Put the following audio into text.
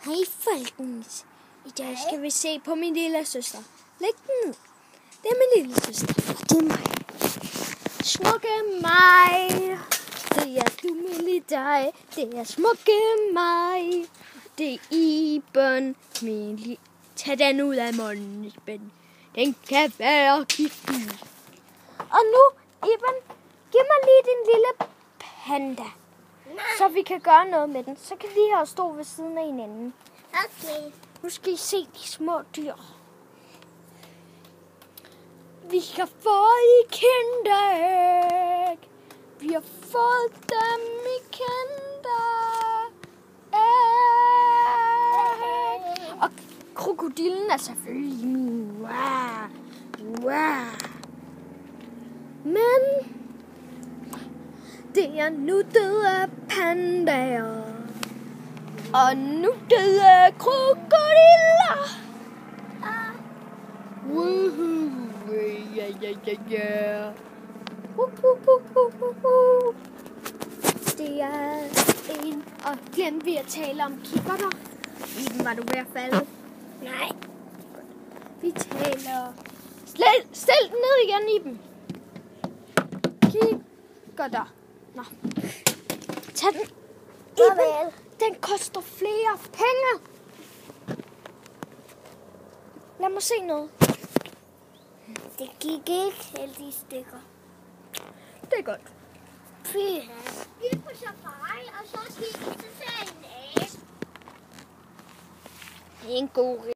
Hej folkens. I dag skal vi se på min lille søster. Læg den ned. Det er min lille søster. Og det er mig. Smukke mig. Det er du, lille dig. Det er smukke mig. Det er Iben. Tag den ud af munden, Iben. Den kan være giftig. Og nu, Iben, giv mig lige din lille panda. Så vi kan gøre noget med den. Så kan vi her stå ved siden af hinanden. Okay. Nu skal I se de små dyr. Vi har fået i kinderæg. Vi har fået dem i kinderæg. Og krokodillen er selvfølgelig min. Wow. Men det er nuttede pandaer. Og nuttede krokodiller. Woohoo. Yeah. Det er en. Og glemte vi at tale om kikkerter. Iben, var du ved at falde? Nej. Vi taler. Stil den ned igen, Iben. Kikkerter. Nå. Tag den. Iben, den koster flere penge. Lad mig se noget. Det gik ikke helt i stykker. Det er godt. Fy. Vi er på safari, og så skal vi til en æs. Det er en god